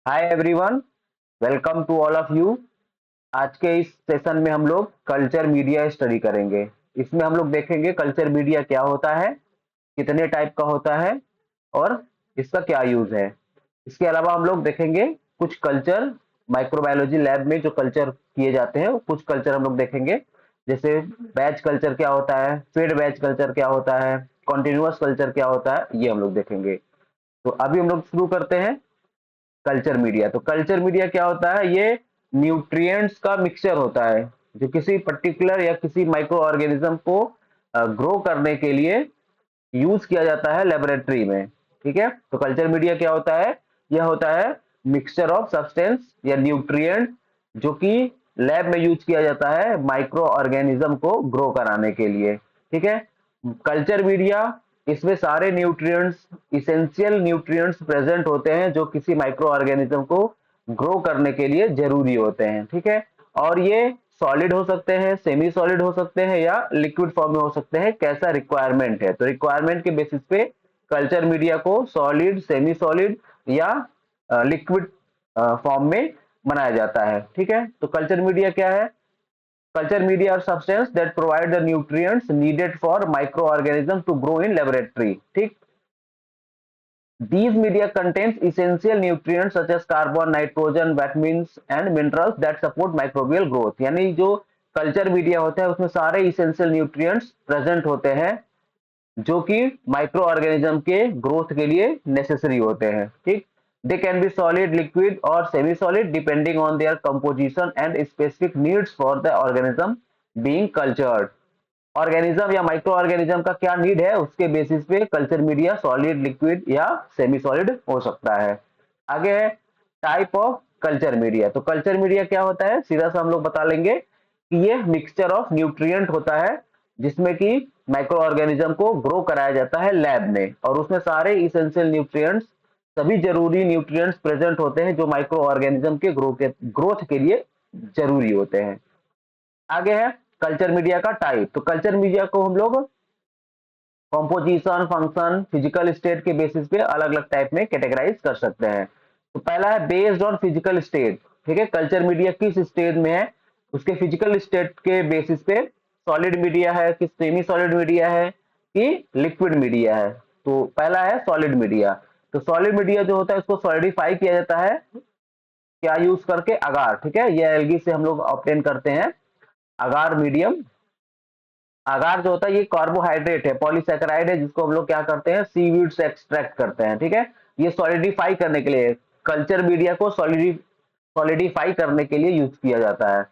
Hi everyone, welcome to all of you. आज के इस सेशन में हम लोग कल्चर मीडिया स्टडी करेंगे। इसमें हम लोग देखेंगे कल्चर मीडिया क्या होता है, कितने टाइप का होता है और इसका क्या यूज है। इसके अलावा हम लोग देखेंगे कुछ कल्चर माइक्रोबायोलॉजी लैब में जो कल्चर किए जाते हैं, कुछ कल्चर हम लोग देखेंगे। जैसे बैच कल्चर क्या होता है, फीड बैच कल्चर क्या होता है, कॉन्टिन्यूअस कल्चर क्या होता है, ये हम लोग देखेंगे। तो अभी हम लोग शुरू करते हैं कल्चर मीडिया। तो कल्चर मीडिया क्या होता है? ये न्यूट्रिएंट्स का मिक्सचर होता है जो किसी पर्टिकुलर या किसी माइक्रो ऑर्गेनिज्म को ग्रो करने के लिए यूज किया जाता है लेबोरेटरी में। ठीक है, तो कल्चर मीडिया क्या होता है? यह होता है मिक्सचर ऑफ सब्सटेंस या न्यूट्रिएंट जो कि लैब में यूज किया जाता है माइक्रो ऑर्गेनिज्म को ग्रो कराने के लिए। ठीक है, कल्चर मीडिया, इसमें सारे न्यूट्रिएंट्स, इसेंशियल न्यूट्रिएंट्स प्रेजेंट होते हैं जो किसी माइक्रो ऑर्गेनिज्म को ग्रो करने के लिए जरूरी होते हैं। ठीक है, और ये सॉलिड हो सकते हैं, सेमी सॉलिड हो सकते हैं या लिक्विड फॉर्म में हो सकते हैं, कैसा रिक्वायरमेंट है। तो रिक्वायरमेंट के बेसिस पे कल्चर मीडिया को सॉलिड, सेमी सॉलिड या लिक्विड फॉर्म में बनाया जाता है। ठीक है, तो कल्चर मीडिया क्या है? Culture media are substance that provide the nutrients needed for microorganisms to grow in laboratory. ठीक, these media contains essential nutrients such as carbon, nitrogen, vitamins and minerals that support microbial growth. यानी जो culture media होता है उसमें सारे essential nutrients present होते हैं जो कि माइक्रो ऑर्गेनिज्म के ग्रोथ के लिए नेसेसरी होते हैं। ठीक, they can be solid, liquid और semi solid depending on their composition and specific needs for the organism being cultured. Organism या माइक्रो ऑर्गेनिज्म का क्या नीड है उसके बेसिस पे कल्चर मीडिया सॉलिड, लिक्विड या सेमी सॉलिड हो सकता है। आगे है टाइप ऑफ कल्चर मीडिया। तो कल्चर मीडिया क्या होता है, सीधा सा हम लोग बता लेंगे कि ये मिक्सचर ऑफ न्यूट्रिएंट होता है जिसमें कि माइक्रो ऑर्गेनिज्म को ग्रो कराया जाता है लैब में, और उसमें सारे इसेंशियल न्यूट्रिएंट्स, सभी जरूरी न्यूट्रिएंट्स प्रेजेंट होते हैं जो माइक्रो ऑर्गेनिज्म के ग्रोथ के लिए जरूरी होते हैं। आगे है कल्चर मीडिया का टाइप। तो कल्चर मीडिया को हम लोग कॉम्पोजिशन, फंक्शन, फिजिकल स्टेट के बेसिस पे अलग अलग टाइप में कैटेगराइज कर सकते हैं। तो पहला है बेस्ड ऑन फिजिकल स्टेट। ठीक है, कल्चर मीडिया किस स्टेट में है उसके फिजिकल स्टेट के बेसिस पे सॉलिड मीडिया है कि सेमी सॉलिड मीडिया है कि लिक्विड मीडिया है। तो पहला है सॉलिड मीडिया। तो सॉलिड मीडिया जो होता है उसको सॉलिडिफाई किया जाता है क्या यूज करके? अगार। ठीक है, ये एल्गी से हम लोग ऑब्टेन करते हैं अगार मीडियम। अगार जो होता है ये कार्बोहाइड्रेट है, पॉलीसेकेराइड है, जिसको हम लोग क्या करते हैं, सीवीड से एक्सट्रैक्ट करते हैं। ठीक है, ये सॉलिडिफाई करने के लिए, कल्चर मीडिया को सॉलिडिफाई करने के लिए यूज किया जाता है।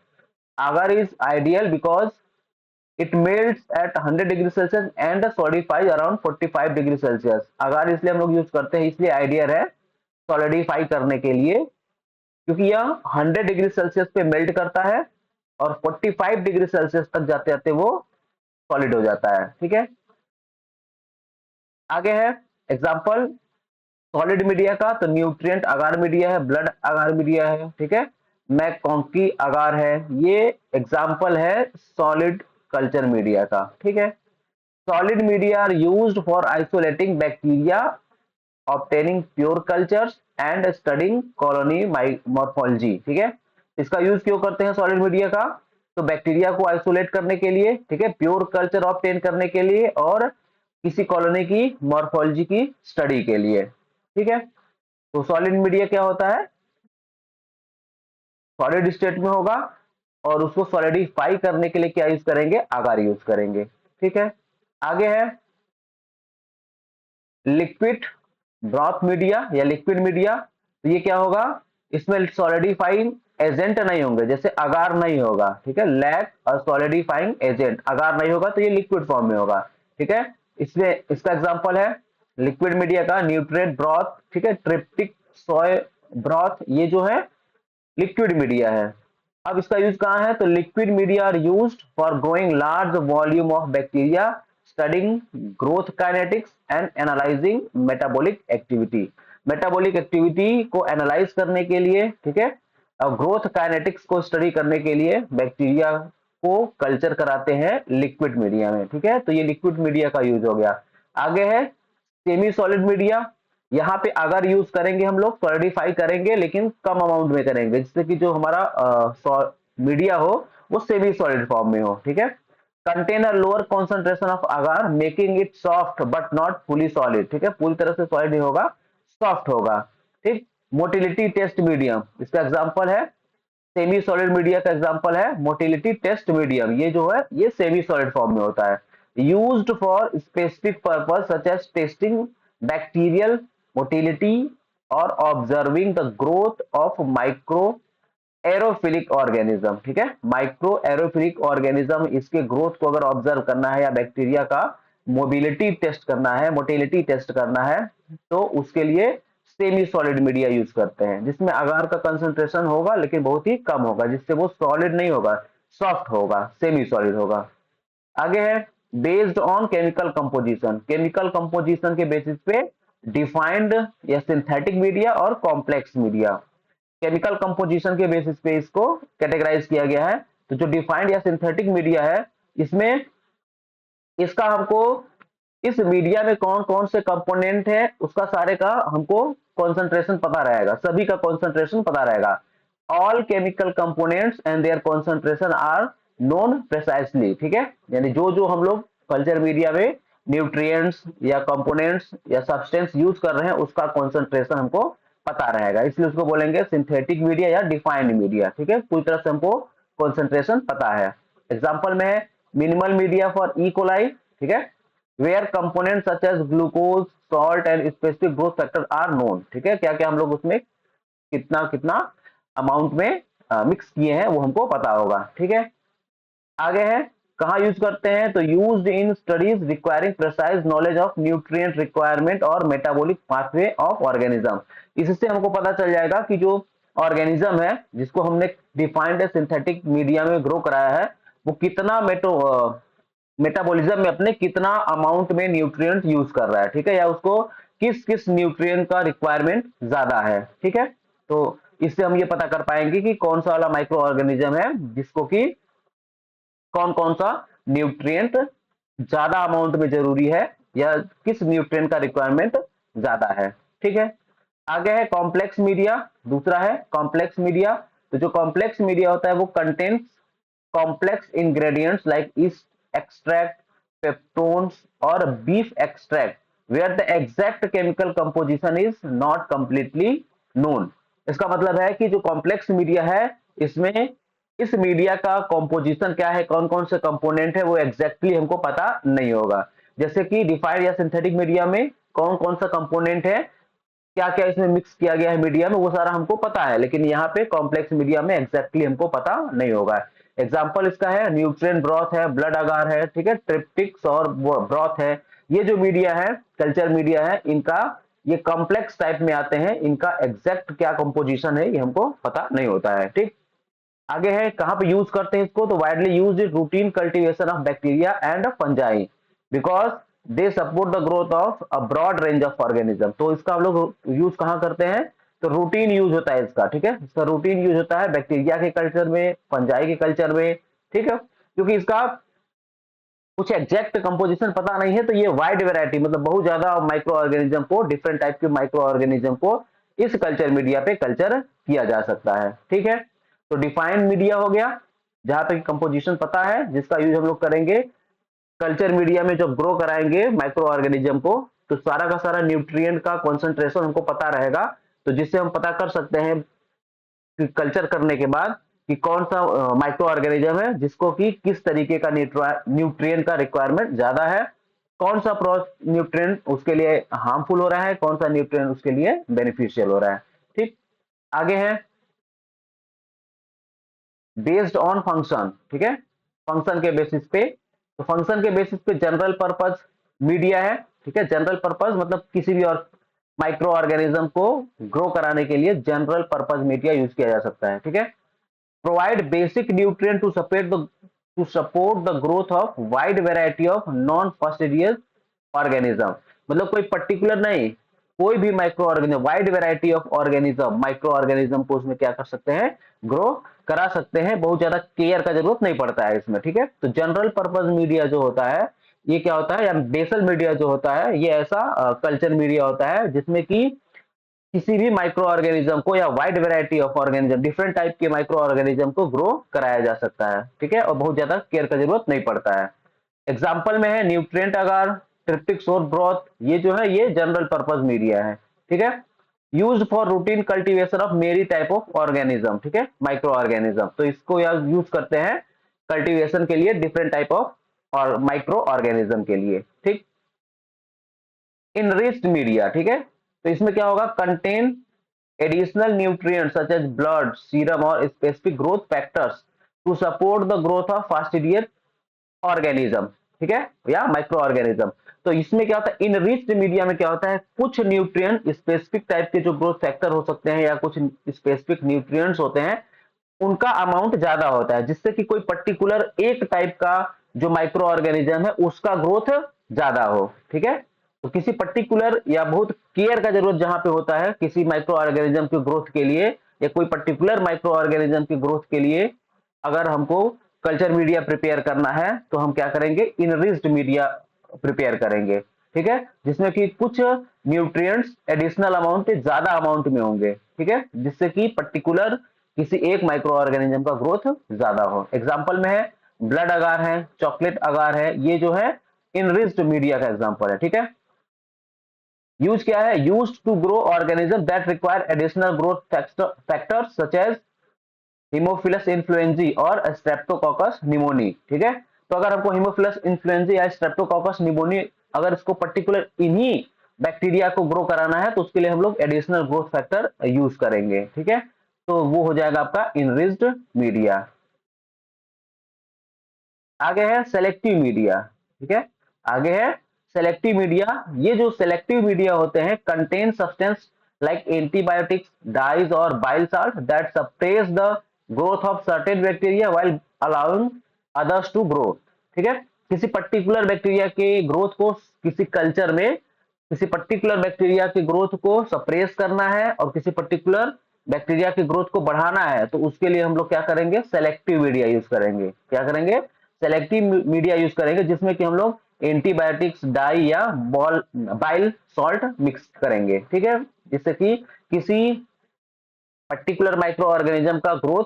Agar is ideal because it melts at 100 degree Celsius and solidifies around 45 degree Celsius. Agar इसलिए हम लोग यूज करते हैं, इसलिए आइडियल है सॉलिडिफाई करने के लिए, क्योंकि यह 100 डिग्री सेल्सियस पे मेल्ट करता है और 45 डिग्री सेल्सियस तक जाते जाते वो सॉलिड हो जाता है। ठीक है, आगे है एग्जाम्पल सॉलिड मीडिया का। तो न्यूट्रिएंट अगार मीडिया है, ब्लड अगार मीडिया है। ठीक है, मैककॉन्की अगार है, ये एग्जाम्पल है सॉलिड कल्चर मीडिया का। ठीक है, solid media are used for isolating bacteria, obtaining pure cultures and studying colony morphology. ठीक है, इसका यूज क्यों करते हैं सॉलिड मीडिया का? तो बैक्टीरिया को आइसोलेट करने के लिए, ठीक है, प्योर कल्चर ऑब्टेन करने के लिए और किसी कॉलोनी की मॉर्फोलॉजी की स्टडी के लिए। ठीक है, तो सॉलिड मीडिया क्या होता है? सॉलिड स्टेट में होगा और उसको सॉलिडिफाई करने के लिए क्या यूज करेंगे? अगार यूज करेंगे। ठीक है, आगे है लिक्विड ब्रॉथ मीडिया या लिक्विड मीडिया। तो ये क्या होगा? इसमें सॉलिडिफाइंग एजेंट नहीं होंगे, जैसे अगार नहीं होगा। ठीक है, लैक और सॉलिडिफाइंग एजेंट, अगार नहीं होगा तो ये लिक्विड फॉर्म में होगा। ठीक है, इसमें इसका एग्जांपल है लिक्विड मीडिया का न्यूट्रिएंट ब्रॉथ। ठीक है, ट्रिप्टिक सोय ब्रॉथ, ये जो है लिक्विड मीडिया है। अब इसका यूज कहाँ है? तो liquid media are used for growing large volume of bacteria, studying growth kinetics and analysing metabolic activity. Metabolic activity को एनालाइज करने के लिए, ठीक है, और ग्रोथ काइनेटिक्स को स्टडी करने के लिए बैक्टीरिया को कल्चर कराते हैं लिक्विड मीडिया में। ठीक है, तो ये लिक्विड मीडिया का यूज हो गया। आगे है सेमी सॉलिड मीडिया। यहाँ पे अगर यूज करेंगे हम लोग सॉलिडिफाई करेंगे लेकिन कम अमाउंट में करेंगे, जिससे कि जो हमारा मीडिया हो वो सेमी सॉलिड फॉर्म में हो। ठीक है, contain a lower concentration of agar making it soft but not fully solid. ठीक है, पूरी तरह से सॉलिड नहीं होगा, सॉफ्ट होगा। ठीक, मोटिलिटी टेस्ट मीडियम इसका एग्जांपल है, सेमी सॉलिड मीडिया का एग्जांपल है मोटिलिटी टेस्ट मीडियम। ये जो है ये सेमी सॉलिड फॉर्म में होता है, used for specific purpose such as testing bacterial motility और observing the growth of micro aerophilic organism. ठीक है, माइक्रो एरोफिलिक ऑर्गेनिज्म, इसके ग्रोथ को अगर ऑब्जर्व करना है या बैक्टीरिया का मोबिलिटी टेस्ट करना है, मोटिलिटी टेस्ट करना है, तो उसके लिए सेमी सॉलिड मीडिया यूज करते हैं, जिसमें अगार का कंसंट्रेशन होगा लेकिन बहुत ही कम होगा, जिससे वो सॉलिड नहीं होगा, सॉफ्ट होगा, सेमी सॉलिड होगा। आगे है based on chemical composition, chemical composition के बेसिस पे डिफाइंड या सिंथेटिक मीडिया और कॉम्प्लेक्स मीडिया। केमिकल कंपोजिशन के बेसिस पे इसको कैटेगराइज किया गया है। तो जो डिफाइंड या सिंथेटिक मीडिया है, इसमें इसका हमको इस मीडिया में कौन कौन से कंपोनेंट है उसका सारे का हमको कॉन्सेंट्रेशन पता रहेगा, सभी का कॉन्सेंट्रेशन पता रहेगा। All chemical components and their concentration are known precisely. ठीक है, यानी जो जो हम लोग कल्चर मीडिया में न्यूट्रिएंट्स या कंपोनेंट्स या सब्सटेंस यूज कर रहे हैं उसका कॉन्सेंट्रेशन हमको पता रहेगा, इसलिए उसको बोलेंगे सिंथेटिक मीडिया या डिफाइंड मीडिया। ठीक है, पूरी तरह से हमको कॉन्सेंट्रेशन पता है। एग्जाम्पल में है minimal media for E coli. ठीक है, where component such as glucose salt and specific growth factor are known. ठीक है, क्या क्या हम लोग उसमें कितना कितना अमाउंट में मिक्स किए हैं वो हमको पता होगा। ठीक है, आगे है कहाँ यूज करते हैं, तो used in studies requiring precise knowledge of nutrient requirement और मेटाबॉलिक पाथवे ऑफ ऑर्गेनिज्म। इससे हमको पता चल जाएगा कि जो ऑर्गेनिज्म है जिसको हमने डिफाइंड सिंथेटिक मीडिया में ग्रो कराया है, वो कितना मेटाबॉलिज्म में अपने कितना अमाउंट में न्यूट्रिएंट यूज कर रहा है। ठीक है, या उसको किस किस न्यूट्रिएंट का रिक्वायरमेंट ज्यादा है। ठीक है, तो इससे हम ये पता कर पाएंगे कि कौन सा वाला माइक्रो ऑर्गेनिज्म है जिसको कि कौन कौन सा न्यूट्रिएंट ज्यादा अमाउंट में जरूरी है या किस न्यूट्रिएंट का रिक्वायरमेंट ज्यादा है। ठीक है, आगे है कॉम्प्लेक्स मीडिया, दूसरा है कॉम्प्लेक्स मीडिया। तो जो कॉम्प्लेक्स मीडिया होता है वो contains complex ingredients like yeast extract, peptones और beef extract where the exact chemical composition is not completely known। इसका मतलब है कि जो कॉम्प्लेक्स मीडिया है इसमें इस मीडिया का कॉम्पोजिशन क्या है, कौन कौन से कंपोनेंट है वो एग्जैक्टली हमको पता नहीं होगा। जैसे कि डिफाइंड या सिंथेटिक मीडिया में कौन कौन सा कंपोनेंट है, क्या क्या इसमें मिक्स किया गया है मीडिया में, वो सारा हमको पता है, लेकिन यहाँ पे कॉम्प्लेक्स मीडिया में एग्जैक्टली हमको पता नहीं होगा। एग्जाम्पल इसका है न्यूट्रिएंट ब्रॉथ है, ब्लड अगार है, ठीक है, ट्रिप्टिक्स और ब्रॉथ है। ये जो मीडिया है कल्चर मीडिया है, इनका ये कॉम्प्लेक्स टाइप में आते हैं, इनका एग्जैक्ट क्या कंपोजिशन है ये हमको पता नहीं होता है। ठीक, आगे है कहाँ पे यूज करते हैं इसको, तो widely use in routine cultivation of bacteria and fungi because they support the growth of a broad range of organism. तो इसका हम लोग यूज कहाँ करते हैं, तो रूटीन यूज होता है इसका। ठीक है, इसका रूटीन यूज होता है बैक्टीरिया के कल्चर में, फंजाई के कल्चर में। ठीक है, क्योंकि इसका कुछ एग्जैक्ट कंपोजिशन पता नहीं है, तो ये वाइड वेराइटी मतलब बहुत ज्यादा माइक्रो ऑर्गेनिज्म को, डिफरेंट टाइप के माइक्रो ऑर्गेनिज्म को इस कल्चर मीडिया पे कल्चर किया जा सकता है। ठीक है, तो डिफाइंड मीडिया हो गया जहां तक कंपोजिशन पता है, जिसका यूज हम लोग करेंगे कल्चर मीडिया में जब ग्रो कराएंगे माइक्रो ऑर्गेनिज्म को, तो सारा का सारा न्यूट्रिएंट का कॉन्सेंट्रेशन हमको पता रहेगा, तो जिससे हम पता कर सकते हैं कि कल्चर करने के बाद कि कौन सा माइक्रो ऑर्गेनिज्म है जिसको कि किस तरीके का न्यूट्रिएंट का रिक्वायरमेंट ज्यादा है, कौन सा न्यूट्रिएंट उसके लिए हार्मफुल हो रहा है, कौन सा न्यूट्रिएंट उसके लिए बेनिफिशियल हो रहा है। ठीक, आगे है बेस्ड ऑन फंक्शन। ठीक है, फंक्शन के बेसिस पे, तो फंक्शन के बेसिस पे जनरल पर्पस मीडिया है। ठीक है, जनरल पर्पस मतलब किसी भी और माइक्रो ऑर्गेनिज्म को ग्रो कराने के लिए जनरल पर्पस मीडिया यूज किया जा सकता है। ठीक है, provide basic nutrient to support the growth of wide variety of non fastidious organism. मतलब कोई पर्टिकुलर नहीं, कोई भी micro organism, wide variety of organism, micro organism को उसमें क्या कर सकते हैं, ग्रो करा सकते हैं, बहुत ज्यादा केयर का जरूरत नहीं पड़ता है इसमें। ठीक है, तो जनरल पर्पज मीडिया जो होता है ये क्या होता है, या बेसल मीडिया जो होता है, ये ऐसा कल्चर मीडिया होता है जिसमें कि किसी भी माइक्रो ऑर्गेनिज्म को या wide variety of organism, different type के माइक्रो ऑर्गेनिज्म को ग्रो कराया जा सकता है, ठीक है, और बहुत ज्यादा केयर का जरूरत नहीं पड़ता है। एग्जाम्पल में है न्यूट्रिएंट अगार, ट्रिप्टिक सोर ब्रॉथ, ये जो है ये जनरल पर्पज मीडिया है, ठीक है। Use for routine cultivation of मेरी टाइप ऑफ ऑर्गेनिज्म, ठीक है, माइक्रो ऑर्गेनिज्म, तो इसको यूज करते हैं कल्टीवेशन के लिए डिफरेंट टाइप ऑफ और माइक्रो ऑर्गेनिज्म के लिए, ठीक। इनरिच्ड मीडिया, ठीक है, तो इसमें क्या होगा, contain additional nutrients such as blood, serum और specific growth factors to support the growth of fastidious organism, ठीक है, या माइक्रो ऑर्गेनिज्म। तो इसमें क्या होता है, इनरिच्ड मीडिया में क्या होता है, कुछ न्यूट्रिएंट स्पेसिफिक टाइप के जो ग्रोथ फैक्टर हो सकते हैं या कुछ स्पेसिफिक न्यूट्रिएंट्स होते हैं, उनका अमाउंट ज्यादा होता है, जिससे कि कोई पर्टिकुलर एक टाइप का जो माइक्रो ऑर्गेनिज्म है उसका ग्रोथ ज्यादा हो, ठीक है। तो किसी पर्टिकुलर या बहुत केयर का जरूरत जहां पे होता है किसी माइक्रो ऑर्गेनिज्म की ग्रोथ के लिए, या कोई पर्टिकुलर माइक्रो ऑर्गेनिज्म की ग्रोथ के लिए, अगर हमको कल्चर मीडिया प्रिपेयर करना है तो हम क्या करेंगे, इनरिच्ड मीडिया प्रिपेयर करेंगे, ठीक है, जिसमें कि कुछ न्यूट्रिएंट्स एडिशनल अमाउंट ज्यादा अमाउंट में होंगे, ठीक है, जिससे कि पर्टिकुलर किसी एक माइक्रो ऑर्गेनिज्म का ग्रोथ ज्यादा हो। एग्जाम्पल में है ब्लड अगार है, चॉकलेट अगार है, ये जो है इनरिच्ड मीडिया का एग्जाम्पल है, ठीक है। यूज क्या है, use to grow organism that require additional growth factors such as Haemophilus influenzae और स्ट्रेप्टोकोकस निमोनी, ठीक है। तो अगर हमको हिमोफिलस इन्फ्लुएंजी या स्ट्रेप्टोकोकस निमोनी, अगर इसको पर्टिकुलर इन्हीं बैक्टीरिया को ग्रो कराना है तो उसके लिए हम लोग एडिशनल ग्रोथ फैक्टर यूज करेंगे, ठीक है। तो वो हो जाएगा आपका इनरिच्ड मीडिया। आगे है सेलेक्टिव मीडिया, ठीक है, आगे है सेलेक्टिव मीडिया। ये जो सेलेक्टिव मीडिया होते हैं contain substance like antibiotics, dyes और bile salt that suppress the growth of certain bacteria while allowing others to grow, ठीक है। किसी पर्टिकुलर बैक्टीरिया के ग्रोथ को किसी कल्चर में किसी पर्टिकुलर बैक्टीरिया की ग्रोथ को सप्रेस करना है और किसी पर्टिकुलर बैक्टीरिया की ग्रोथ को बढ़ाना है, तो उसके लिए हम लोग क्या करेंगे, सेलेक्टिव मीडिया यूज करेंगे। क्या करेंगे, सेलेक्टिव मीडिया यूज करेंगे, जिसमें कि हम लोग एंटीबायोटिक्स, डाई या बॉल बाइल सॉल्ट मिक्स करेंगे, ठीक है, जिससे कि किसी पर्टिकुलर माइक्रो ऑर्गेनिज्म का ग्रोथ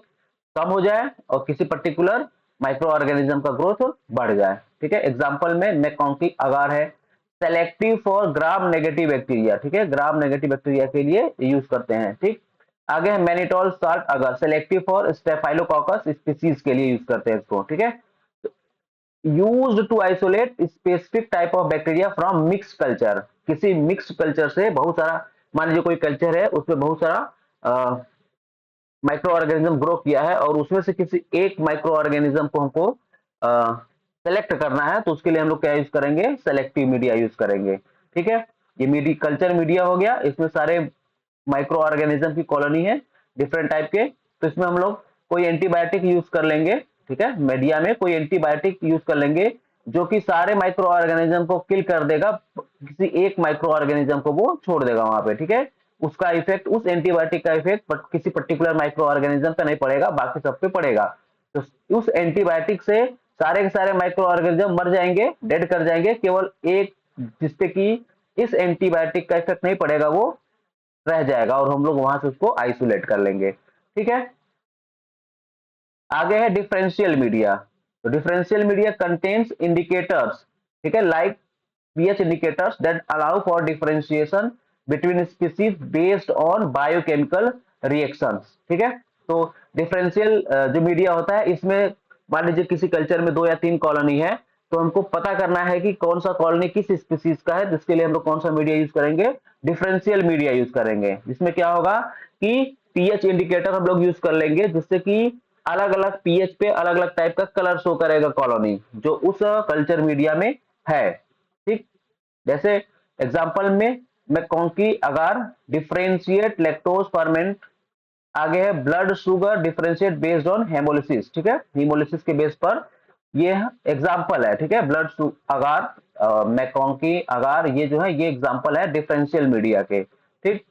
कम हो जाए और किसी पर्टिकुलर माइक्रो ऑर्गेनिज्म का ग्रोथ बढ़ जाए, ठीक है। एग्जांपल में मैकॉन्की अगार है, selective for gram negative bacteria, ठीक है, ग्राम नेगेटिव बैक्टीरिया के लिए यूज करते हैं, ठीक। आगे है mannitol salt agar, selective for Staphylococcus species के लिए यूज करते हैं इसको, ठीक है। Used to isolate specific type of bacteria from mix culture, किसी मिक्स कल्चर से बहुत सारा, मान लीजिए कोई कल्चर है उसमें बहुत सारा माइक्रो ऑर्गेनिज्म ग्रो किया है और उसमें से किसी एक माइक्रो ऑर्गेनिज्म को हमको सेलेक्ट करना है, तो उसके लिए हम लोग क्या यूज करेंगे, सेलेक्टिव मीडिया यूज करेंगे, ठीक है। ये मीडिया कल्चर मीडिया हो गया, इसमें सारे माइक्रो ऑर्गेनिज्म की कॉलोनी है डिफरेंट टाइप के, तो इसमें हम लोग कोई एंटीबायोटिक यूज कर लेंगे, ठीक है, मीडिया में कोई एंटीबायोटिक यूज कर लेंगे जो कि सारे माइक्रो ऑर्गेनिज्म को किल कर देगा, किसी एक माइक्रो ऑर्गेनिज्म को वो छोड़ देगा वहां पे, ठीक है। उसका इफेक्ट, उस एंटीबायोटिक का इफेक्ट किसी पर्टिकुलर माइक्रो ऑर्गेनिज्म पे नहीं पड़ेगा, बाकी सब पे पड़ेगा। तो उस एंटीबायोटिक से सारे के सारे माइक्रो ऑर्गेनिज्म मर जाएंगे, डेड कर जाएंगे, केवल एक जिसपे कि इस एंटीबायोटिक का इफेक्ट नहीं पड़ेगा वो रह जाएगा और हम लोग वहां से उसको आइसोलेट कर लेंगे, ठीक है। आगे है डिफरेंशियल मीडिया। तो डिफरेंशियल मीडिया कंटेन्स इंडिकेटर्स, ठीक है, like pH indicators that allow for differentiation between species based on biochemical reactions, ठीक है। तो डिफरेंशियल जो मीडिया होता है इसमें मान लीजिए किसी कल्चर में 2 या 3 कॉलोनी है, तो हमको पता करना है कि कौन सा कॉलोनी किस स्पीसीज का है, जिसके लिए हम लोग कौन सा मीडिया यूज करेंगे, डिफरेंशियल मीडिया यूज करेंगे। जिसमें क्या होगा कि पीएच इंडिकेटर हम लोग यूज कर लेंगे, जिससे कि अलग अलग पीएच पे अलग अलग टाइप का कलर शो करेगा कॉलोनी जो उस कल्चर मीडिया में है, ठीक। जैसे एग्जांपल में मैकॉन्की अगार डिफरेंशिएट लैक्टोज फर्मेंट, आगे है blood sugar differentiate based on haemolysis, ठीक है, हेमोलिसिस के बेस पर ये एग्जांपल है, ठीक है। अगार मैकॉन्की अगार ये जो है ये एग्जांपल है डिफरेंशियल मीडिया के, ठीक।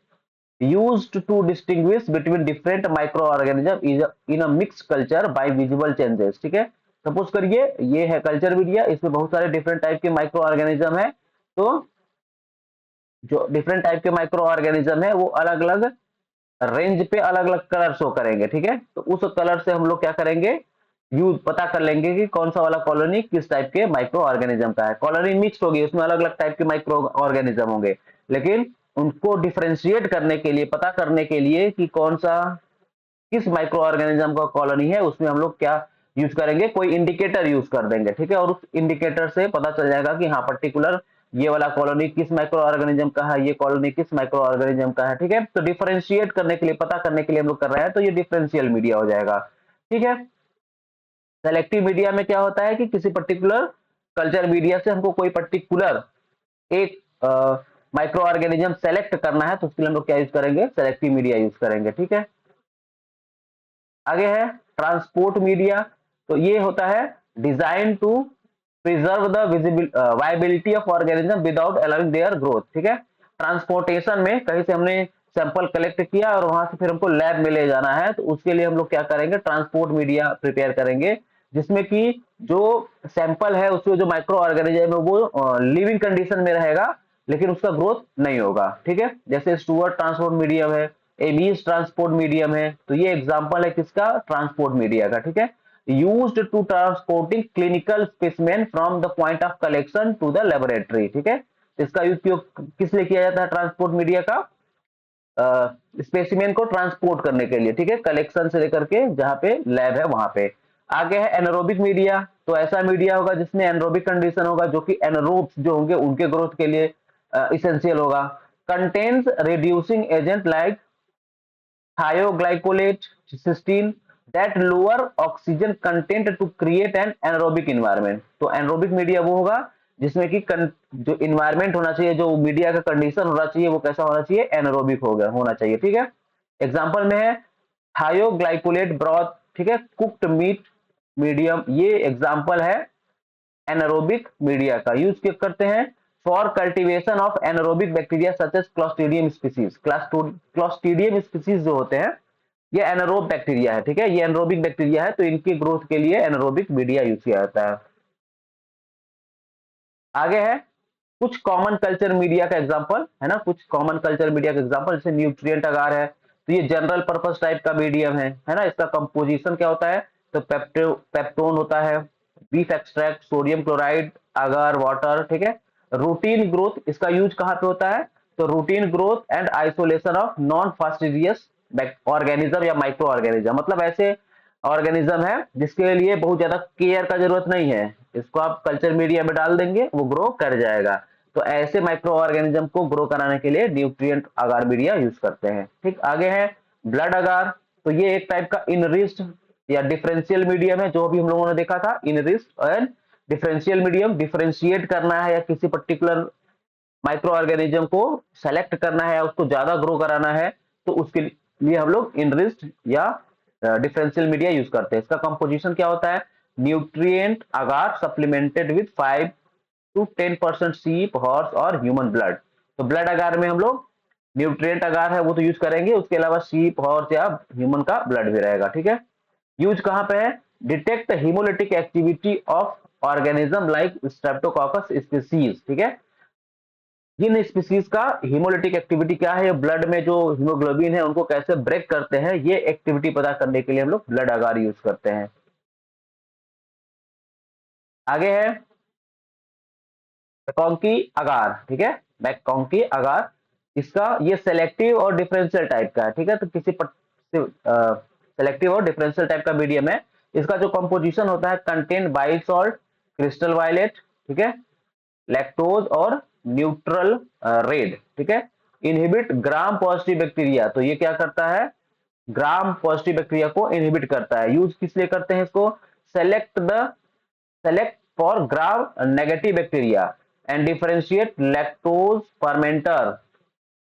used to distinguish between different microorganism in a mixed culture by visible changes, ठीक है। सपोज करिए ये है कल्चर मीडिया, इसमें बहुत सारे डिफरेंट टाइप के माइक्रो ऑर्गेनिज्म है। तो जो डिफरेंट टाइप के माइक्रो ऑर्गेनिज्म है वो अलग अलग रेंज पे अलग अलग कलर शो करेंगे, ठीक है। तो उस कलर से हम लोग क्या करेंगे, यूज पता कर लेंगे कि कौन सा वाला कॉलोनी किस टाइप के माइक्रो ऑर्गेनिज्म का है। कॉलोनी मिक्स होगी, उसमें अलग अलग टाइप के माइक्रो ऑर्गेनिज्म होंगे, लेकिन उनको डिफरेंशिएट करने के लिए, पता करने के लिए कि कौन सा किस माइक्रो ऑर्गेनिज्म का कॉलोनी है, उसमें हम लोग क्या यूज करेंगे, कोई इंडिकेटर यूज कर देंगे, ठीक है। और उस इंडिकेटर से पता चल जाएगा कि हाँ पर्टिकुलर ये वाला कॉलोनी किस माइक्रो ऑर्गेनिज्म का है, ये कॉलोनी किस माइक्रो ऑर्गेनिज्म का है, ठीक है। तो डिफरेंशिएट करने के लिए, पता करने के लिए हम लोग कर रहे हैं, तो ये डिफरेंशियल मीडिया हो जाएगा, ठीक है। सेलेक्टिव मीडिया में क्या होता है कि किसी पर्टिकुलर कल्चर मीडिया से हमको कोई पर्टिकुलर एक माइक्रो ऑर्गेनिज्म सेलेक्ट करना है, तो उसके लिए हम लोग क्या यूज करेंगे, सेलेक्टिव मीडिया यूज करेंगे, ठीक है। आगे है ट्रांसपोर्ट मीडिया। तो ये होता है design to preserve the viability of organism without allowing their growth, ठीक है। ट्रांसपोर्टेशन में कहीं से हमने सैंपल कलेक्ट किया और वहां से फिर हमको लैब में ले जाना है, तो उसके लिए हम लोग क्या करेंगे, ट्रांसपोर्ट मीडिया प्रिपेयर करेंगे, जिसमें कि जो सैंपल है उसमें जो माइक्रो ऑर्गेनिज्म है वो लिविंग कंडीशन में रहेगा, लेकिन उसका ग्रोथ नहीं होगा, ठीक है। जैसे स्टूअर्ट ट्रांसपोर्ट मीडियम है, एबीज ट्रांसपोर्ट मीडियम है, तो ये एग्जांपल है किसका, ट्रांसपोर्ट मीडिया का, ठीक है। Used to transporting clinical specimen from the point of collection to the laboratory, ठीक है। इसका उपयोग किस लिए किया जाता है, ट्रांसपोर्ट मीडिया का स्पेसिमेन को ट्रांसपोर्ट करने के लिए, ठीक है, कलेक्शन से लेकर के जहां पे लैब है वहां पे। आगे है एनारोबिक मीडिया। तो ऐसा मीडिया होगा जिसमें एनारोबिक कंडीशन होगा, जो कि एनारोब्स जो होंगे उनके ग्रोथ के लिए इसेंशियल होगा। Contains reducing agent like thioglycolate cysteine that lower oxygen content to create an anaerobic environment। तो एनारोबिक मीडिया वो होगा जिसमें कि जो इन्वायरमेंट होना चाहिए, जो मीडिया का कंडीशन होना चाहिए, वो कैसा होना चाहिए, एनारोबिक होना चाहिए, ठीक है। एग्जांपल में है थायोग्लाइकोलेट ब्रॉथ, ठीक है, कुक्ड मीट मीडियम, ये एग्जांपल है एनारोबिक मीडिया का। यूज क्यों करते हैं, for cultivation of anaerobic bacteria such as Clostridium species. Clostridium species जो होते हैं ये एनारोब बैक्टीरिया है, ठीक है, ये एनारोबिक बैक्टीरिया है, तो इनकी ग्रोथ के लिए एनारोबिक मीडिया यूज किया जाता है। आगे है कुछ कॉमन कल्चर मीडिया का एग्जांपल, है ना, कुछ कॉमन कल्चर मीडिया का एग्जांपल, जैसे न्यूट्रिएंट अगार है, तो ये जनरल पर्पस टाइप का मीडियम है ना। इसका कंपोजिशन क्या होता है, तो पेप्टोन होता है, बीफ एक्सट्रैक्ट, सोडियम क्लोराइड, अगार वाटर, ठीक है। रूटीन ग्रोथ, इसका यूज कहाँ पे होता है, तो routine growth and isolation of non fastidious organism या माइक्रो ऑर्गेनिज्म, मतलब ऐसे ऑर्गेनिज्म है जिसके लिए बहुत ज्यादा केयर का जरूरत नहीं है, इसको आप कल्चर मीडिया में डाल देंगे वो ग्रो कर जाएगा। तो ऐसे माइक्रो ऑर्गेनिज्म को ग्रो कराने के लिए न्यूट्रिएंट अगार मीडिया यूज करते हैं, ठीक। आगे है ब्लड अगार। तो ये एक टाइप का इनरिच्ड या डिफरेंशियल मीडियम है, जो अभी हम लोगों ने देखा था, enriched and differential medium. Differentiate करना है या किसी पर्टिकुलर माइक्रो ऑर्गेनिज्म को सेलेक्ट करना है, उसको ज्यादा ग्रो कराना है, तो उसके लिए हम लोग इनरिच्ड या डिफरेंशियल मीडिया यूज करते हैं। इसका कंपोजिशन क्या होता है, nutrient agar supplemented with 5 to 10% सीप, हॉर्स और ह्यूमन ब्लड। तो ब्लड अगार में हम लोग न्यूट्रिएंट अगार है वो तो यूज करेंगे, उसके अलावा सीप, हॉर्स या ह्यूमन का ब्लड भी रहेगा, ठीक है। यूज कहां पे है, detect haemolytic activity of organism like streptococcus species, ठीक है। जिन स्पीसीज का हीमोलिटिक एक्टिविटी क्या है, ब्लड में जो हीमोग्लोबिन है उनको कैसे ब्रेक करते हैं, ये एक्टिविटी पता करने के लिए हम लोग ब्लड अगार यूज करते हैं। आगे है मैकॉन्की अगार, ठीक है, मैकॉन्की अगार, इसका ये सेलेक्टिव और डिफरेंशियल टाइप का है, ठीक है। तो किसी सेलेक्टिव और डिफरेंशियल टाइप का मीडियम है। इसका जो कंपोजिशन होता है, contain bile salt, crystal violet, ठीक है, लैक्टोज और न्यूट्रल रेड, ठीक है। इनहिबिट ग्राम पॉजिटिव बैक्टीरिया, तो ये क्या करता है, ग्राम पॉजिटिव बैक्टीरिया को इनहिबिट करता है। यूज किस लिए करते हैं इसको, select the select for gram negative bacteria and differentiate lactose fermenter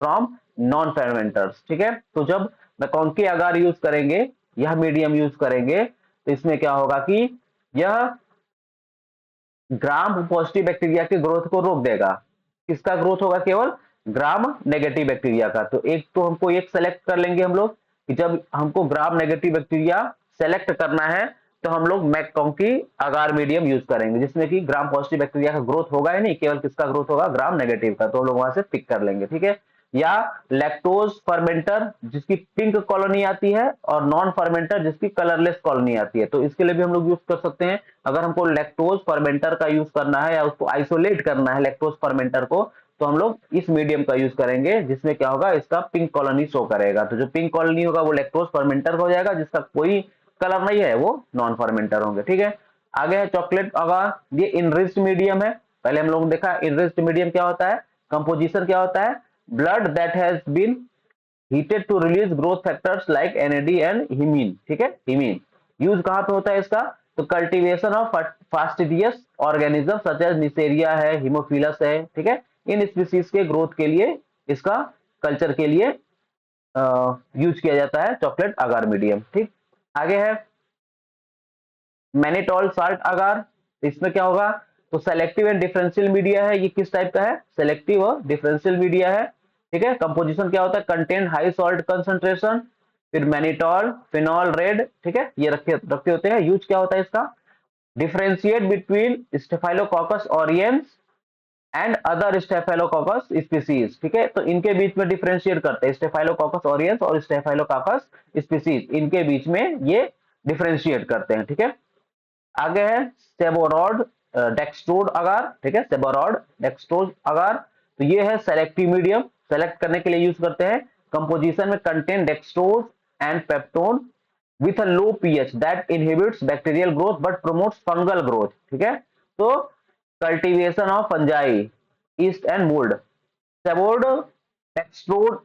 from non fermenters, ठीक है। तो जब मैकॉन्की अगार यूज करेंगे, यह मीडियम यूज करेंगे, तो इसमें क्या होगा कि यह ग्राम पॉजिटिव बैक्टीरिया के ग्रोथ को रोक देगा। किसका ग्रोथ होगा, केवल ग्राम नेगेटिव बैक्टीरिया का। तो एक तो हमको एक सेलेक्ट कर लेंगे हम लोग कि जब हमको ग्राम नेगेटिव बैक्टीरिया सेलेक्ट करना है, तो हम लोग मैककॉन्की अगार मीडियम यूज करेंगे, जिसमें कि ग्राम पॉजिटिव बैक्टीरिया का ग्रोथ होगा ही नहीं, केवल किसका ग्रोथ होगा, ग्राम नेगेटिव का, तो हम लोग वहां से पिक कर लेंगे, ठीक है। या लैक्टोज फर्मेंटर जिसकी पिंक कॉलोनी आती है, और नॉन फर्मेंटर जिसकी कलरलेस कॉलोनी आती है, तो इसके लिए भी हम लोग यूज कर सकते हैं। अगर हमको लैक्टोज फर्मेंटर का यूज करना है या उसको आइसोलेट करना है लैक्टोज फर्मेंटर को, तो हम लोग इस मीडियम का यूज करेंगे, जिसमें क्या होगा, इसका पिंक कॉलोनी शो करेगा। तो जो पिंक कॉलोनी होगा वो लैक्टोज फर्मेंटर हो जाएगा, जिसका कोई कलर नहीं है वो नॉन फर्मेंटर होंगे, ठीक है। आगे है चॉकलेट अगार, ये इनरिच्ड मीडियम है। पहले हम लोगों ने देखा इनरिच्ड मीडियम क्या होता है, कंपोजिशन क्या होता है, blood that has been heated to release growth factors like NAD and hemin, ठीक है, हिमीन। यूज कहां पे होता है इसका, तो cultivation of fastidious organism such as Neisseria है, हिमोफिलस है, ठीक है, इन स्पीसीज के ग्रोथ के लिए इसका कल्चर के लिए यूज किया जाता है चॉकलेट अगार मीडियम, ठीक। आगे है मैनिटोल साल्ट अगार, इसमें क्या होगा, तो सेलेक्टिव एंड डिफरेंशियल मीडिया है। ये किस टाइप का है, सेलेक्टिव और डिफरेंशियल मीडिया है, ठीक है। कंपोजिशन क्या होता है, कंटेन हाई सॉल्ट कंसंट्रेशन। फिर मैनिटोल फिनॉल रेड, ठीक है, ये रखते होते हैं। यूज क्या होता है इसका, differentiate between staphylococcus aureus and other staphylococcus species, ठीक है, तो इनके बीच में डिफरेंशिएट करते हैं, स्टेफाइलोकोकस ऑरियंस और स्टेफाइलोकोकस स्पीसीज, इनके बीच में ये डिफरेंशिएट करते हैं, ठीक है। आगे है सेबोरॉड डेक्सट्रोड अगार, ठीक है, सेबोरॉड डेक्सट्रोड अगार, तो ये है सेलेक्टिव मीडियम, सेलेक्ट करने के लिए यूज करते हैं। कंपोजिशन में contain dextrose and peptone with a low pH that inhibits bacterial growth but promotes fungal growth, ठीक है। तो cultivation of fungi yeast and mold, Sabouraud dextrose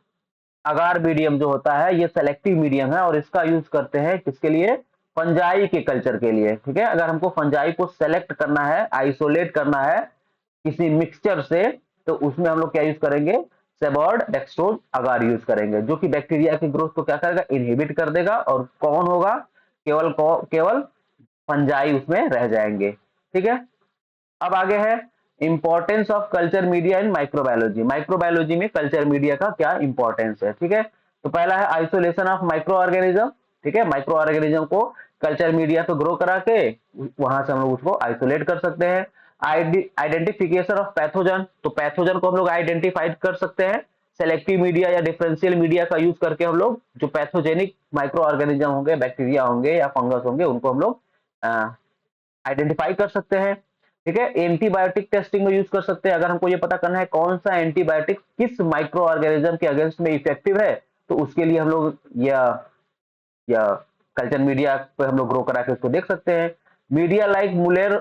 agar medium जो होता है ये सेलेक्टिव मीडियम है, और इसका यूज करते हैं किसके लिए, फंजाई के कल्चर के लिए, ठीक है। अगर हमको फंजाई को सेलेक्ट करना है, आइसोलेट करना है किसी मिक्सचर से, तो उसमें हम लोग क्या यूज करेंगे, सेबॉर्ड डेक्सट्रोज अगार यूज करेंगे, जो कि बैक्टीरिया की ग्रोथ को क्या करेगा, इनहिबिट कर देगा, और कौन होगा, केवल फंजाई उसमें रह जाएंगे, ठीक है। अब आगे है importance of culture media in microbiology, microbiology में कल्चर मीडिया का क्या इंपॉर्टेंस है, ठीक है। तो पहला है आइसोलेशन ऑफ माइक्रो ऑर्गेनिज्म, ठीक है, माइक्रो ऑर्गेनिज्म को कल्चर मीडिया पे ग्रो करा के वहां से हम लोग उसको आइसोलेट कर सकते हैं। आइडेंटिफिकेशन ऑफ पैथोजन, तो पैथोजन को हम लोग आइडेंटिफाइड कर सकते हैं सेलेक्टिव मीडिया या डिफरेंशियल मीडिया का यूज करके। हम लोग जो पैथोजेनिक माइक्रो ऑर्गेनिज्म होंगे, बैक्टीरिया होंगे या फंगस होंगे, उनको हम लोग आइडेंटिफाई कर सकते हैं, ठीक है। एंटीबायोटिक टेस्टिंग में यूज कर सकते हैं, अगर हमको ये पता करना है कौन सा एंटीबायोटिक किस माइक्रो ऑर्गेनिज्म के अगेंस्ट में इफेक्टिव है, तो उसके लिए हम लोग या कल्चर मीडिया पे हम लोग ग्रो करा के उसको देख सकते हैं। Media like Mueller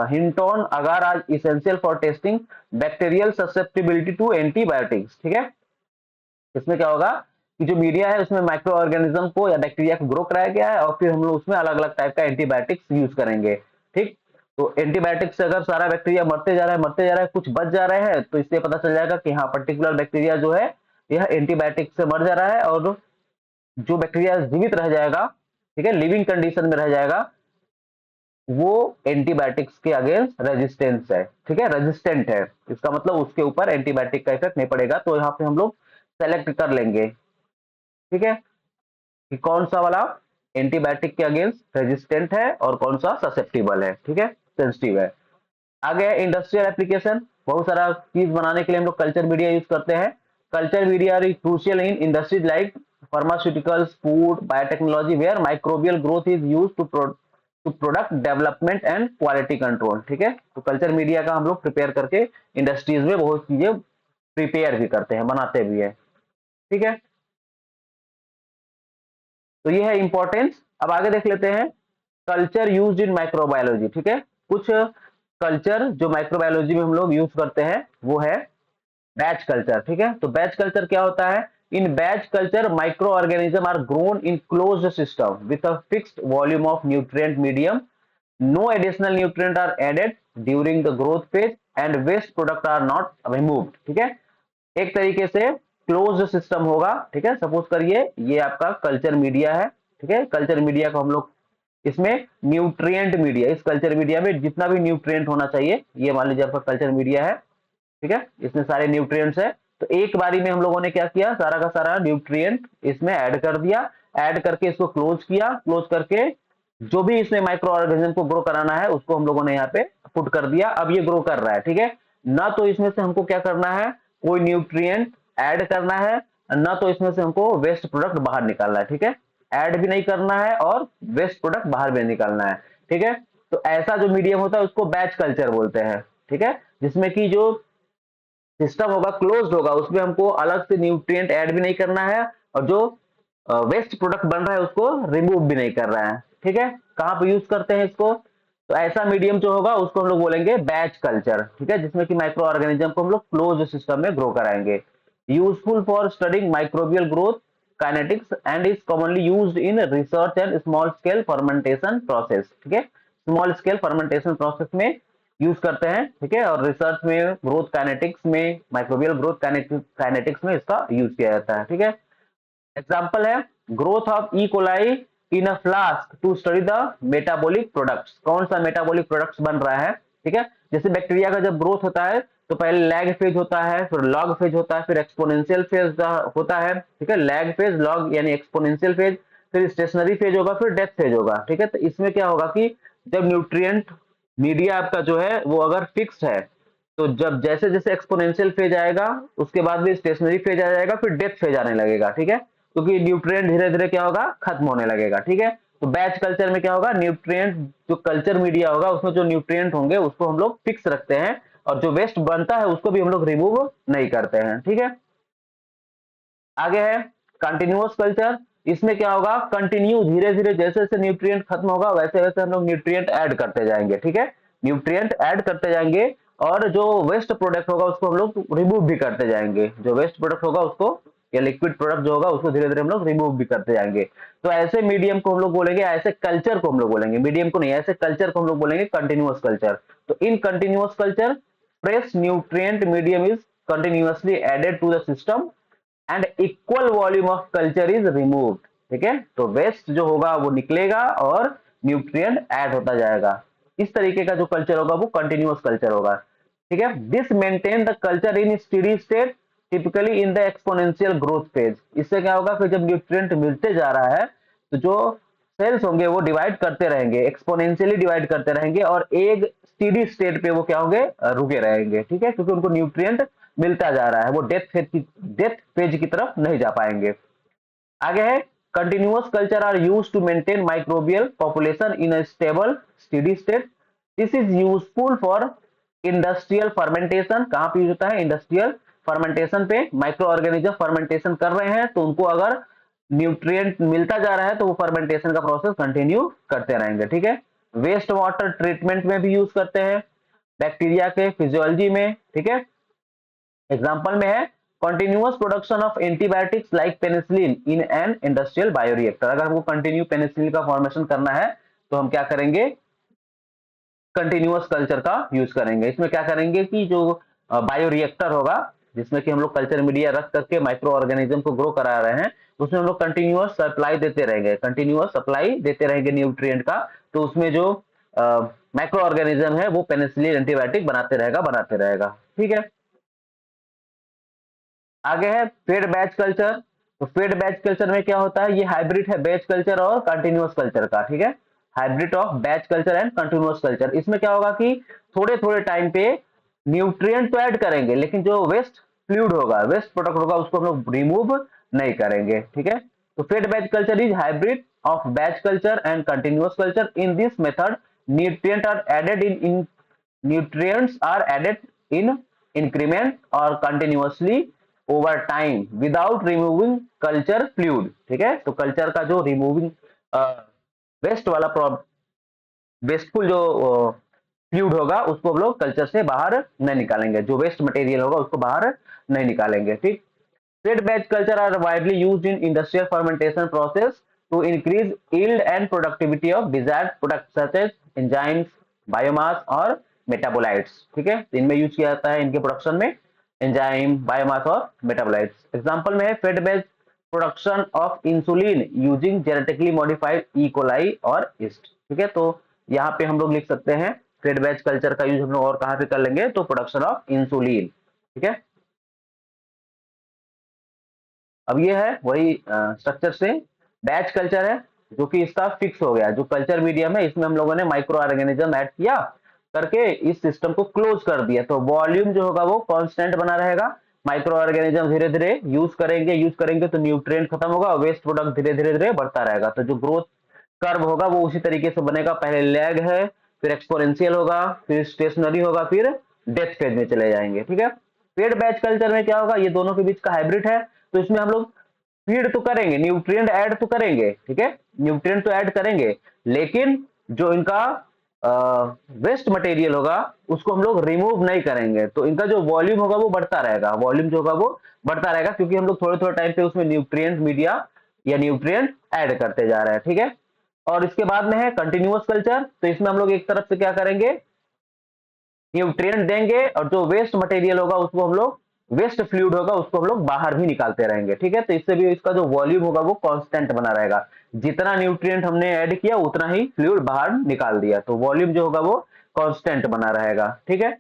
Hinton agar are essential for testing bacterial susceptibility to antibiotics, ठीक है। इसमें क्या होगा कि जो मीडिया है उसमें माइक्रो ऑर्गेनिज्म को या बैक्टीरिया को ग्रो कराया गया है, और फिर हम लोग उसमें अलग अलग टाइप का एंटीबायोटिक्स यूज करेंगे, ठीक। तो एंटीबायोटिक से अगर सारा बैक्टीरिया मरते जा रहा है, कुछ बच जा रहे हैं, तो इससे पता चल जाएगा कि हाँ पर्टिकुलर बैक्टीरिया जो है यह एंटीबायोटिक से मर जा रहा है, और जो बैक्टीरिया जीवित रह जाएगा, ठीक है, लिविंग कंडीशन में रह जाएगा, वो एंटीबायोटिक्स के अगेंस्ट रेजिस्टेंस है, ठीक है, रेजिस्टेंट है, इसका मतलब उसके ऊपर एंटीबायोटिक का इफेक्ट नहीं पड़ेगा। तो यहाँ पे हम लोग सेलेक्ट कर लेंगे, ठीक है, कि कौन सा वाला एंटीबायोटिक के अगेंस्ट रेजिस्टेंट है और कौन सा ससेप्टिबल है, ठीक है, सेंसिटिव है। आगे इंडस्ट्रियल एप्लीकेशन, बहुत सारा चीज बनाने के लिए हम लोग कल्चर मीडिया यूज करते हैं। Culture media is crucial in industries like pharmaceuticals, food, biotechnology, where microbial growth is use to product development and quality control, ठीक है। तो कल्चर मीडिया का हम लोग प्रिपेयर करके इंडस्ट्रीज में बहुत चीजें प्रिपेयर भी करते हैं, बनाते भी है, ठीक है। तो ये है इंपॉर्टेंस। अब आगे देख लेते हैं कल्चर यूज्ड इन माइक्रोबायोलॉजी, ठीक है। कुछ कल्चर जो माइक्रोबायोलॉजी में हम लोग यूज करते हैं वो है बैच कल्चर, ठीक है। तो बैच कल्चर क्या होता है, in batch culture micro organism are grown in closed system with a fixed volume of nutrient medium, no additional nutrient are added during the growth phase and waste product are not removed, ठीक है। एक तरीके से closed system होगा, ठीक है। Suppose करिए ये आपका कल्चर मीडिया है, ठीक है, कल्चर मीडिया को हम लोग इसमें न्यूट्रिएंट मीडिया, इस कल्चर मीडिया में जितना भी न्यूट्रिएंट होना चाहिए, ये मान लीजिए आपका कल्चर मीडिया है, ठीक है, इसमें सारे न्यूट्रिएंट्स है। तो एक बारी में हम लोगों ने क्या किया, सारा का सारा न्यूट्रिएंट इसमें ऐड कर दिया, ऐड करके इसको क्लोज किया, क्लोज करके जो भी इसमें माइक्रो ऑर्गेनिज्म को ग्रो कराना है उसको हम लोगों ने यहाँ पे पुट कर दिया। अब ये ग्रो कर रहा है, ठीक है। ना तो इसमें से हमको क्या करना है, कोई न्यूट्रिएंट ऐड करना है, ना तो इसमें से हमको वेस्ट प्रोडक्ट बाहर निकालना है, ठीक है। ऐड भी नहीं करना है और वेस्ट प्रोडक्ट बाहर भी नहीं निकालना है, ठीक है। तो ऐसा जो मीडियम होता है उसको बैच कल्चर बोलते हैं, ठीक है। जिसमें कि जो सिस्टम होगा क्लोज्ड होगा, उसमें हमको अलग से न्यूट्रिएंट ऐड भी नहीं करना है और जो वेस्ट प्रोडक्ट बन रहा है उसको रिमूव भी नहीं कर रहा है, ठीक है। कहाँ पे यूज करते हैं इसको, तो ऐसा मीडियम जो होगा उसको हम लोग बोलेंगे बैच कल्चर, ठीक है, जिसमें कि माइक्रो ऑर्गेनिज्म को हम लोग क्लोज सिस्टम में ग्रो कराएंगे। Useful for studying microbial growth kinetics and is commonly used in research and small scale fermentation process, ठीक है। स्मॉल स्केल फर्मेंटेशन प्रोसेस में यूज करते हैं, ठीक है। और रिसर्च में ग्रोथ काइनेटिक्स में, माइक्रोबियल ग्रोथ काइनेटिक्स में इसका यूज किया जाता है, ठीक है। एग्जाम्पल है growth of E coli in a flask to study the metabolic products. कौन सा मेटाबॉलिक प्रोडक्ट्स बन रहा है, ठीक है। जैसे बैक्टीरिया का जब ग्रोथ होता है तो पहले लैग फेज होता है, फिर लॉग फेज होता है, फिर एक्सपोनेंशियल फेज होता है, ठीक है। लैग फेज, लॉग यानी एक्सपोनेंशियल फेज, फिर स्टेशनरी फेज होगा, फिर डेथ फेज होगा, ठीक है। तो इसमें क्या होगा कि जब न्यूट्रिएंट मीडिया आपका जो है वो अगर फिक्स्ड है, तो जब जैसे जैसे एक्सपोनेंशियल फेज आएगा उसके बाद भी स्टेशनरी फेज आ जाएगा, फिर डेथ फेज आने लगेगा, ठीक है। क्योंकि न्यूट्रिएंट धीरे धीरे क्या होगा, खत्म होने लगेगा, ठीक है। तो बैच कल्चर में क्या होगा, न्यूट्रिएंट जो कल्चर मीडिया होगा उसमें जो न्यूट्रिएंट होंगे उसको हम लोग फिक्स रखते हैं और जो वेस्ट बनता है उसको भी हम लोग रिमूव नहीं करते हैं, ठीक है। आगे है कंटिन्यूअस कल्चर। इसमें क्या होगा, कंटिन्यू धीरे धीरे जैसे जैसे न्यूट्रिएंट खत्म होगा वैसे वैसे हम लोग न्यूट्रिएंट ऐड करते जाएंगे, ठीक है। न्यूट्रिएंट ऐड करते जाएंगे और जो वेस्ट प्रोडक्ट होगा उसको हम लोग रिमूव भी करते जाएंगे। जो वेस्ट प्रोडक्ट होगा उसको, या लिक्विड प्रोडक्ट जो होगा उसको धीरे धीरे हम लोग रिमूव भी करते जाएंगे। तो ऐसे मीडियम को हम लोग बोलेंगे, ऐसे कल्चर को हम लोग बोलेंगे, मीडियम को नहीं, ऐसे कल्चर को हम लोग बोलेंगे कंटिन्यूअस कल्चर। तो in continuous culture fresh nutrient medium is continuously added to the system and equal volume of culture is removed, ठीक है। तो वेस्ट जो होगा वो निकलेगा और न्यूट्रिएंट ऐड होता जाएगा। इस तरीके का जो कल्चर होगा वो कंटिन्यूअस कल्चर होगा, ठीक है। This maintain the culture in steady state typically in the exponential growth phase. इससे क्या होगा, फिर जब न्यूट्रिएंट मिलते जा रहा है तो जो सेल्स होंगे वो डिवाइड करते रहेंगे, एक्सपोनेंशियली डिवाइड करते रहेंगे और एक स्टेडी स्टेट पे वो क्या होंगे, रुके रहेंगे, ठीक है। क्योंकि उनको न्यूट्रिएंट मिलता जा रहा है, वो डेथ फेज की तरफ नहीं जा पाएंगे। आगे है continuous culture are used to maintain microbial population in a stable steady state. This is useful for industrial fermentation. कहां पे यूज होता है, इंडस्ट्रियल फर्मेंटेशन पे। माइक्रो ऑर्गेनिज्म फर्मेंटेशन कर रहे हैं तो उनको अगर न्यूट्रिएंट मिलता जा रहा है तो वो फर्मेंटेशन का प्रोसेस कंटिन्यू करते रहेंगे, ठीक है। वेस्ट वाटर ट्रीटमेंट में भी यूज करते हैं, बैक्टीरिया के फिजियोलॉजी में, ठीक है। एग्जाम्पल में है continuous production of antibiotics like penicillin in an industrial bioreactor. अगर हमको कंटिन्यू पेनिसिलिन का फॉर्मेशन करना है तो हम क्या करेंगे, कंटिन्यूअस कल्चर का यूज करेंगे। इसमें क्या करेंगे कि जो बायोरिएक्टर होगा जिसमें कि हम लोग कल्चर मीडिया रख करके माइक्रो ऑर्गेनिज्म को ग्रो करा रहे हैं, उसमें हम लोग कंटिन्यूअस सप्लाई देते रहेंगे, कंटिन्यूअस सप्लाई देते रहेंगे न्यूट्रिएंट का। तो उसमें जो माइक्रो ऑर्गेनिज्म है वो पेनिसिलिन एंटीबायोटिक बनाते रहेगा, ठीक है। आगे है फेड बैच कल्चर। तो फेड बैच कल्चर में क्या होता है, ये हाइब्रिड है बैच कल्चर और कंटिन्यूअस कल्चर का, ठीक है। Hybrid of batch culture and continuous culture. इसमें क्या होगा कि थोड़े थोड़े टाइम पे न्यूट्रिएंट तो ऐड करेंगे लेकिन जो वेस्ट फ्लूइड होगा, वेस्ट प्रोडक्ट होगा उसको हम लोग रिमूव नहीं करेंगे, ठीक है। तो fed batch culture is hybrid of batch culture and continuous culture. In this method nutrient are added in nutrients are added in increment or continuously over time without removing culture fluid, ठीक है। तो culture का जो removing waste वाला wasteful जो fluid होगा उसको हम लोग कल्चर से बाहर नहीं निकालेंगे, जो वेस्ट मटेरियल होगा उसको बाहर नहीं निकालेंगे, ठीक। Fed batch culture are widely used in industrial fermentation process to increase yield and productivity of desired products such as enzymes, biomass और metabolites, ठीक है। तो इनमें यूज किया जाता है इनके प्रोडक्शन में एंजाइम, बायोमास और मेटाबोलाइट्स। एग्जांपल में है fed batch production of insulin using genetically modified E coli और ईस्ट, ठीक है। तो यहाँ पे हम लोग लिख सकते हैं फेड बैच कल्चर का यूज हम लोग और कहाँ पे कर लेंगे, तो प्रोडक्शन ऑफ इंसुलिन, ठीक है। अब ये है वही स्ट्रक्चर से बैच कल्चर है। जो कि इसका फिक्स हो गया। जो कल्चर मीडियम है इसमें हम लोगों ने माइक्रो ऑर्गेनिज्म ऐड किया करके इस सिस्टम को क्लोज कर दिया, तो वॉल्यूम जो होगा वो कांस्टेंट बना रहेगा। माइक्रो ऑर्गेनिज्म धीरे धीरे यूज करेंगे तो न्यूट्रिएंट खत्म होगा, वेस्ट प्रोडक्ट धीरे धीरे धीरे बढ़ता रहेगा। तो जो ग्रोथ कर्व होगा वो उसी तरीके से बनेगा, पहले लैग है, फिर एक्सपोनेंशियल होगा, फिर स्टेशनरी होगा, फिर डेथ फेज में चले जाएंगे। ठीक है, पेड बैच कल्चर में क्या होगा, ये दोनों के बीच का हाइब्रिड है। तो इसमें हम लोग फीड तो करेंगे, न्यूट्रिएंट ऐड तो करेंगे, ठीक है, न्यूट्रिएंट तो ऐड करेंगे, लेकिन जो इनका वेस्ट मटेरियल होगा उसको हम लोग रिमूव नहीं करेंगे। तो इनका जो वॉल्यूम होगा वो बढ़ता रहेगा, वॉल्यूम जो होगा वो बढ़ता रहेगा, क्योंकि हम लोग थोड़े थोड़े टाइम पे उसमें न्यूट्रिएंट मीडिया या न्यूट्रिएंट ऐड करते जा रहे हैं। ठीक है, और इसके बाद में है कंटिन्यूअस कल्चर। तो इसमें हम लोग एक तरफ से क्या करेंगे, न्यूट्रिएंट देंगे, और जो वेस्ट मटेरियल होगा उसको हम लोग, वेस्ट फ्लूइड होगा उसको हम लोग बाहर भी निकालते रहेंगे। ठीक है, तो इससे भी इसका जो वॉल्यूम होगा वो कांस्टेंट बना रहेगा, जितना न्यूट्रिएंट हमने ऐड किया उतना ही फ्लूइड बाहर निकाल दिया, तो वॉल्यूम जो होगा वो कांस्टेंट बना रहेगा। ठीक है,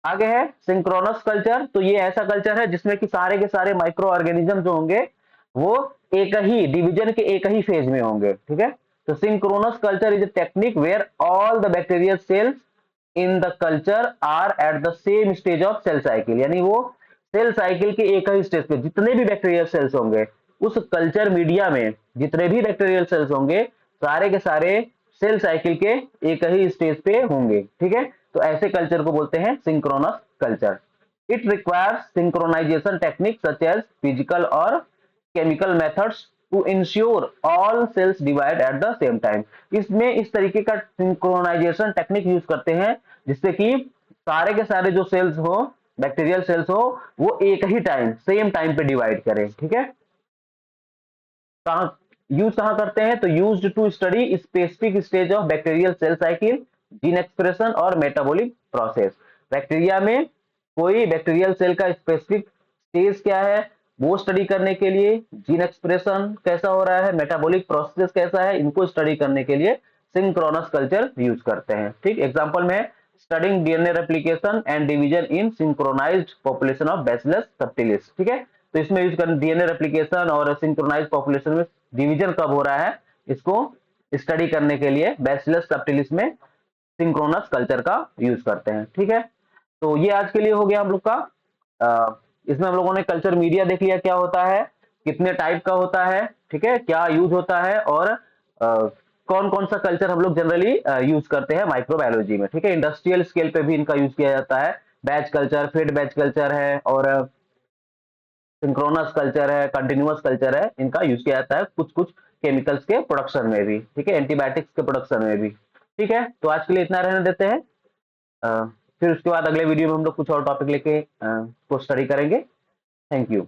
आगे है सिंक्रोनस कल्चर। तो ये ऐसा कल्चर है जिसमें कि सारे के सारे माइक्रो ऑर्गेनिज्म जो होंगे वो एक ही डिवीजन के एक ही फेज में होंगे। ठीक है, तो synchronous culture is a technique where all the bacterial cells in the culture are at the same stage of cell cycle, यानी वो सेल साइकिल के एक ही स्टेज पे जितने भी बैक्टीरियल सेल्स होंगे उस कल्चर मीडिया में, जितने भी बैक्टीरियल सेल्स होंगे सारे के सारे सेल साइकिल के एक ही स्टेज पे होंगे। ठीक है, तो ऐसे कल्चर को बोलते हैं synchronous culture. It requires synchronization technique such as physical और chemical methods to ensure all cells divide at the same time. इसमें इस तरीके का सिंक्रोनाइजेशन टेक्निक यूज करते हैं जिससे कि सारे के सारे जो सेल्स हो, बैक्टीरियल सेल्स हो, वो एक ही टाइम सेम टाइम पे डिवाइड करें। ठीक है, कहाँ करते हैं, तो used to study specific stage of bacterial cell cycle, gene expression और मेटाबॉलिक प्रोसेस। बैक्टीरिया में कोई बैक्टीरियल सेल का स्पेसिफिक स्टेज क्या है वो स्टडी करने के लिए, जीन एक्सप्रेशन कैसा हो रहा है, मेटाबॉलिक प्रोसेस कैसा है, इनको स्टडी करने के लिए सिंक्रोनस कल्चर यूज करते हैं। ठीक, एग्जांपल में studying DNA replication and division in synchronised population of Bacillus subtilis. ठीक है, तो इसमें यूज कर डीएनए रेप्लिकेशन और सिंक्रोनाइज पॉपुलेशन में डिवीजन कब हो रहा है इसको स्टडी करने के लिए बैसिलस सबटिलिस में सिंक्रोनस कल्चर का यूज करते हैं। ठीक है, तो ये आज के लिए हो गया हम लोग का। इसमें हम लोगों ने कल्चर मीडिया देख लिया क्या होता है, कितने टाइप का होता है, ठीक है, क्या यूज होता है, और कौन कौन सा कल्चर हम लोग जनरली यूज करते हैं माइक्रोबायोलॉजी में। ठीक है, इंडस्ट्रियल स्केल पे भी इनका यूज किया जाता है, batch culture, feed batch culture है, और सिंक्रोनस कल्चर है, कंटिन्यूअस कल्चर है, इनका यूज किया जाता है कुछ कुछ केमिकल्स के प्रोडक्शन में भी। ठीक है, एंटीबायोटिक्स के प्रोडक्शन में भी। ठीक है, तो आज के लिए इतना रहने देते हैं। फिर उसके बाद अगले वीडियो में हम लोग कुछ और टॉपिक लेके को स्टडी करेंगे। Thank you.